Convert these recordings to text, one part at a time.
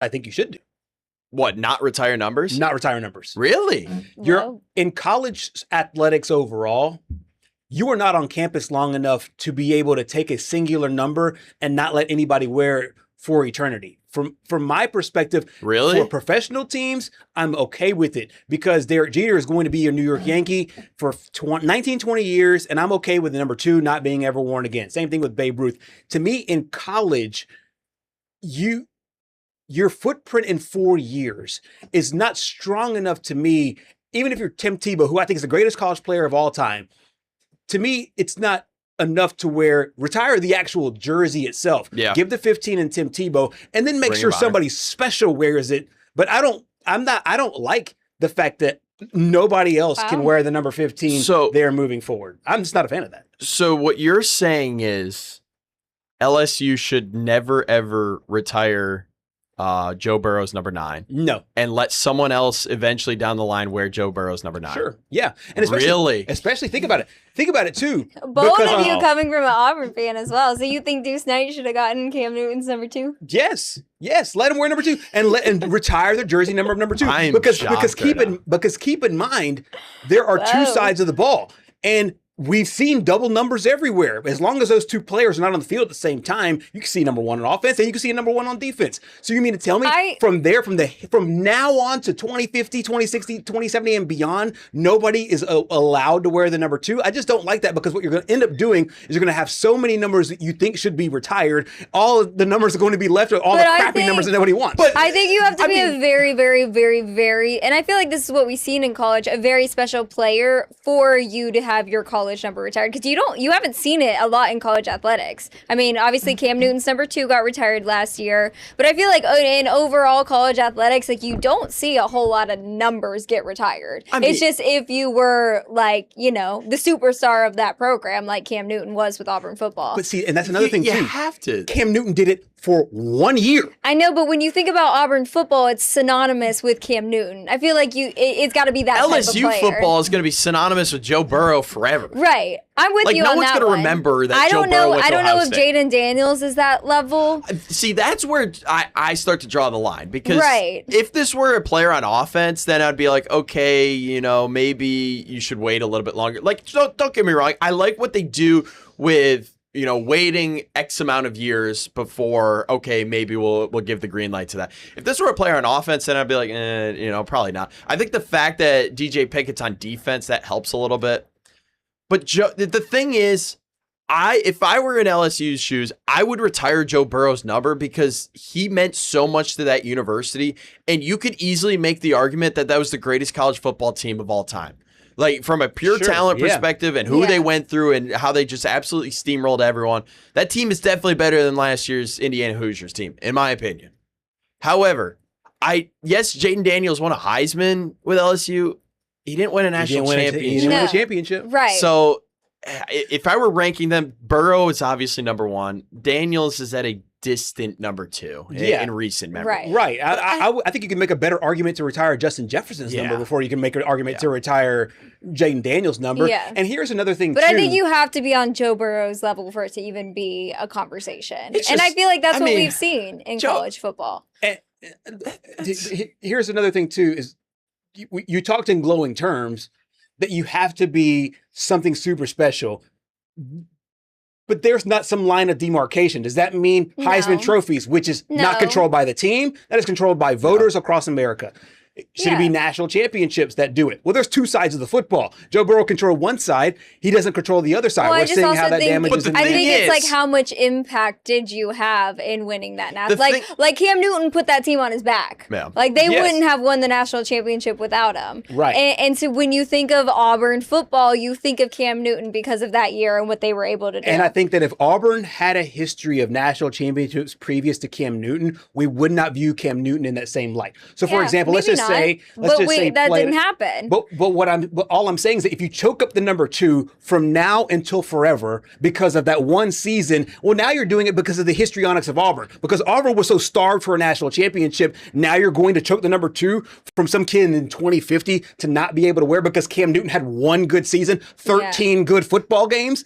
I think you should do. What, not retire numbers? Not retire numbers. Really? You're in college athletics overall, you are not on campus long enough to be able to take a singular number and not let anybody wear it for eternity. From my perspective, really? For professional teams, I'm okay with it because Derek Jeter is going to be a New York Yankee for 19, 20 years, and I'm okay with the number 2 not being ever worn again. Same thing with Babe Ruth. To me, in college, your footprint in 4 years is not strong enough to me, even if you're Tim Tebow, who I think is the greatest college player of all time. To me, it's not enough to retire the actual jersey itself. Yeah. Give the 15 and Tim Tebow, and then make sure somebody special wears it. But I don't like the fact that nobody else can wear the number 15 there moving forward. I'm just not a fan of that. So what you're saying is LSU should never, ever retire Joe Burrow's number 9. No. And let someone else eventually down the line wear Joe Burrow's number 9. Sure. Yeah. And especially think about it. Think about it too. Both of you coming from an Auburn fan as well. So you think Deuce Knight should have gotten Cam Newton's number 2? Yes. Yes. Let him wear number 2 and retire the jersey number of number 2. Because keep in mind, there are two sides of the ball. And we've seen double numbers everywhere. As long as those two players are not on the field at the same time, you can see number 1 on offense and you can see a number 1 on defense. So you mean to tell me from now on to 2050, 2060, 2070 and beyond, nobody is allowed to wear the number 2? I just don't like that because what you're going to end up doing is you're going to have so many numbers that you think should be retired. All of the numbers are going to be left with all the crappy numbers that nobody wants. But I think you have to be a very, very, very, very, and I feel like this is what we've seen in college, a very special player for you to have your college number retired, because you haven't seen it a lot in college athletics. I mean, obviously Cam Newton's number 2 got retired last year, but I feel like in overall college athletics, like you don't see a whole lot of numbers get retired. It's just if you were like, the superstar of that program, like Cam Newton was with Auburn football. But see, and that's another thing too. You have to. Cam Newton did it for 1 year. I know, but when you think about Auburn football, it's synonymous with Cam Newton. I feel like it's got to be that LSU type of player. football is going to be synonymous with Joe Burrow forever. Right. I'm with you on that one. No one's going to remember that Joe Burrow went to I don't know if Ohio State. Jaden Daniels is that level. See, that's where I start to draw the line. Because if this were a player on offense, then I'd be like, okay, maybe you should wait a little bit longer. Like, don't get me wrong. I like what they do with waiting X amount of years before, okay, maybe we'll give the green light to that. If this were a player on offense, then I'd be like, probably not. I think the fact that DJ Pickett's on defense, that helps a little bit. But the thing is, if I were in LSU's shoes, I would retire Joe Burrow's number because he meant so much to that university. And you could easily make the argument that was the greatest college football team of all time. Like, from a pure talent perspective and who they went through and how they just absolutely steamrolled everyone, that team is definitely better than last year's Indiana Hoosiers team, in my opinion. However, Jaden Daniels won a Heisman with LSU. He didn't win a national championship. He didn't win a championship. Right. So, if I were ranking them, Burrow is obviously number 1. Daniels is at a distant number 2 in recent memory. Right. I think you can make a better argument to retire Justin Jefferson's number before you can make an argument to retire Jaden Daniels' number. Yeah. And here's another thing, But I think you have to be on Joe Burrow's level for it to even be a conversation. And I feel like that's what we've seen in college football. Here's another thing, too, is you talked in glowing terms that you have to be something super special. But there's not some line of demarcation. Does that mean Heisman trophies, which is not controlled by the team? That is controlled by voters across America. Should it be national championships that do it? Well, there's two sides of the football. Joe Burrow controls one side. He doesn't control the other side. Well, We're seeing how that damages the I think it's like, how much impact did you have in winning that national? Like Cam Newton put that team on his back. Yeah. Like they wouldn't have won the national championship without him. Right. And so when you think of Auburn football, you think of Cam Newton because of that year and what they were able to do. And I think that if Auburn had a history of national championships previous to Cam Newton, we would not view Cam Newton in that same light. So, for example, let's just say that didn't happen. But all I'm saying is that if you choke up the number 2 from now until forever because of that one season, well, now you're doing it because of the histrionics of Auburn. Because Auburn was so starved for a national championship, now you're going to choke the number 2 from some kid in 2050 to not be able to wear because Cam Newton had one good season, 13 good football games.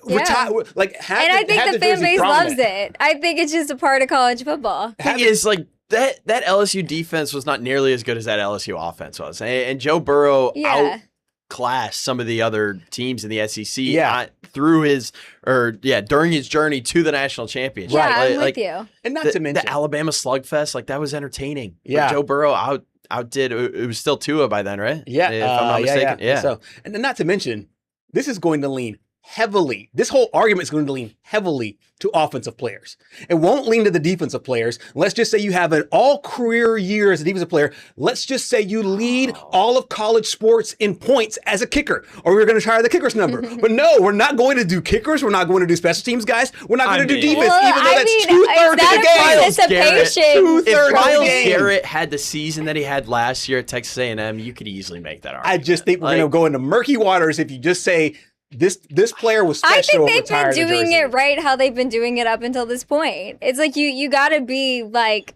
Retired. Like, and I think the fan base loves it. I think it's just a part of college football. The thing is, like, that LSU defense was not nearly as good as that LSU offense was. And Joe Burrow outclassed some of the other teams in the SEC during his journey to the national championship. Yeah, I'm with you. And not to mention the Alabama slugfest, like, that was entertaining. Yeah. Like, Joe Burrow outdid, it was still Tua by then, right? Yeah. If I'm not mistaken. Yeah. So, and then not to mention, this is going to lean heavily. This whole argument is going to lean heavily to offensive players. It won't lean to the defensive players. Let's just say you have an all-career year as a defensive player. Let's just say you lead all of college sports in points as a kicker, or we're going to try the kicker's number. But no, we're not going to do kickers. We're not going to do special teams guys. We're not going to do defense, even though that's 2/3 of the game. If Myles Garrett had the season that he had last year at Texas A&M, you could easily make that argument. I just think we're going to go into murky waters if you just say, this player was special. I think they've been doing it right how they've been doing it up until this point. It's like you got to be like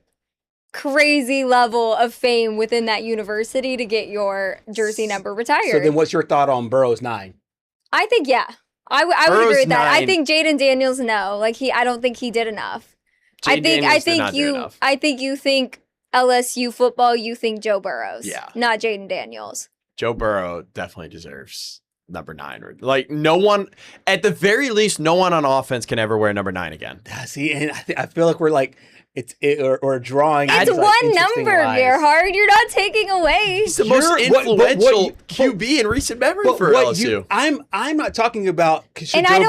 crazy level of fame within that university to get your jersey number retired. So then what's your thought on Burrow's 9? I think, I would agree with that. I think Jaden Daniels, no. Like, I don't think he did enough. I think you think LSU football, you think Joe Burrows. Yeah. Not Jaden Daniels. Joe Burrow definitely deserves number 9. Like, no one, at the very least, no one on offense can ever wear number 9 again. See, and I feel like we're like, or drawing. It's one number, Gerhard. You're not taking away. He's the most influential QB in recent memory for LSU. I'm not talking about and I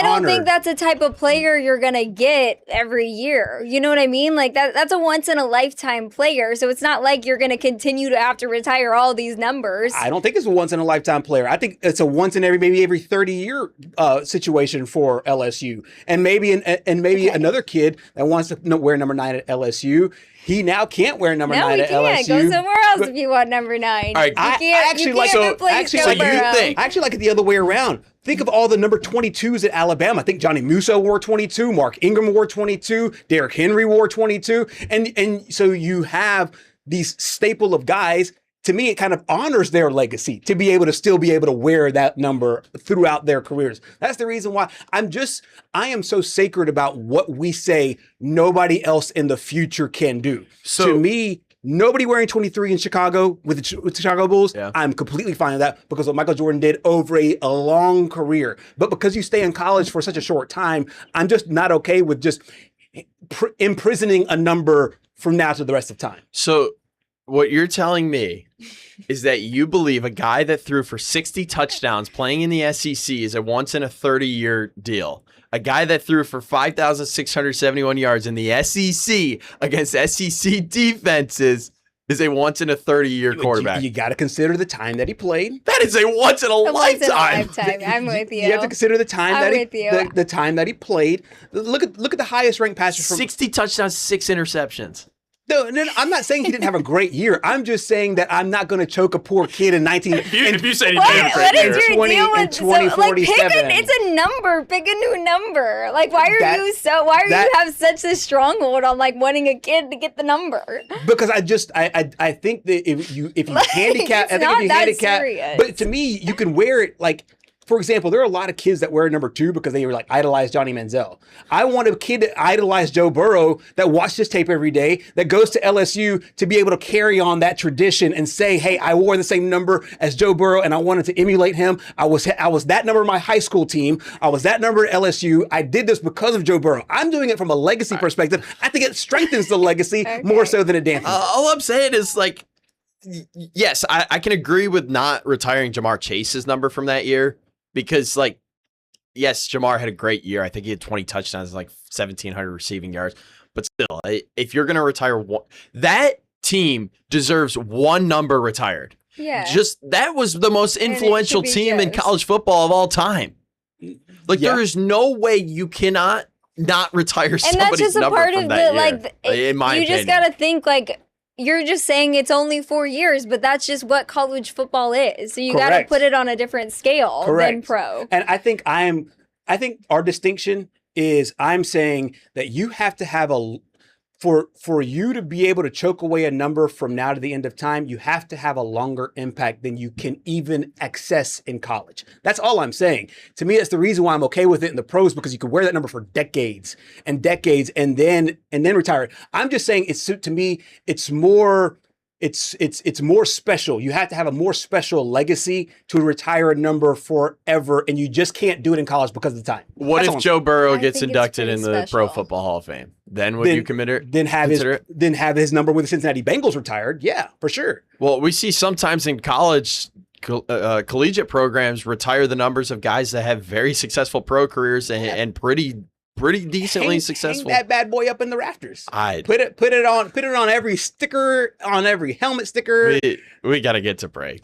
don't think that's a type of player you're gonna get every year. You know what I mean? Like that's a once in a lifetime player. So it's not like you're gonna continue to have to retire all these numbers. I don't think it's a once in a lifetime player. I think it's a once in maybe every 30-year situation for LSU, and maybe another kid that wants to wear number 9 at LSU. He now can't wear number 9 at LSU. No, he can't. Go somewhere else if you want number 9. All right, I actually like it the other way around. Think of all the number 22s at Alabama. I think Johnny Musso wore 22, Mark Ingram wore 22, Derrick Henry wore 22, and so you have these staple of guys. To me, it kind of honors their legacy to be able to still be able to wear that number throughout their careers. That's the reason why I am so sacred about what we say nobody else in the future can do. So to me, nobody wearing 23 in Chicago with the Chicago Bulls, I'm completely fine with that because what Michael Jordan did over a long career. But because you stay in college for such a short time, I'm just not okay with just imprisoning a number from now to the rest of time. So what you're telling me is that you believe a guy that threw for 60 touchdowns playing in the SEC is a once in a 30-year deal. A guy that threw for 5,671 yards in the SEC against SEC defenses is a once in a 30-year quarterback. You got to consider the time that he played. That is a once in a lifetime. I'm with you. You have to consider the time the time that he played. Look at the highest ranked passer from 60 touchdowns, 6 interceptions. No, I'm not saying he didn't have a great year. I'm just saying that I'm not going to choke a poor kid in 19. If you say what is your deal with 2047? It's a number. Pick a new number. Like, why are you have such a stronghold on like wanting a kid to get the number? Because I think that if you handicap, serious. But to me, you can wear it like. For example, there are a lot of kids that wear number 2 because they were like idolize Johnny Manziel. I want a kid to idolize Joe Burrow that watched his tape every day, that goes to LSU to be able to carry on that tradition and say, hey, I wore the same number as Joe Burrow and I wanted to emulate him. I was that number in my high school team. I was that number at LSU. I did this because of Joe Burrow. I'm doing it from a legacy perspective. I think it strengthens the legacy more so than it dampens. All I'm saying is like, yes, I can agree with not retiring Jamar Chase's number from that year. Because, like, yes, Jamar had a great year. I think he had 20 touchdowns, like 1,700 receiving yards. But still, if you're going to retire one, that team deserves one number retired. Yeah. That was the most influential team in college football of all time. Like, there is no way you cannot not retire somebody's number from that year. In my opinion. You just got to think, like, you're just saying it's only 4 years, but that's just what college football is. So you got to put it on a different scale than pro. And I think our distinction is I'm saying that you have to have for you to be able to choke away a number from now to the end of time, you have to have a longer impact than you can even access in college. That's all I'm saying. To me, that's the reason why I'm okay with it in the pros, because you could wear that number for decades and decades and then retire it. I'm just saying to me, it's more special. You have to have a more special legacy to retire a number forever, and you just can't do it in college because of the time. What if Joe Burrow gets inducted in the Pro Football Hall of Fame? Then would you consider it? Then have his number with the Cincinnati Bengals retired. Yeah, for sure. Well, we see sometimes in college collegiate programs retire the numbers of guys that have very successful pro careers and pretty decently successful. Hang that bad boy up in the rafters. Put it on every sticker, on every helmet sticker. We got to get to break.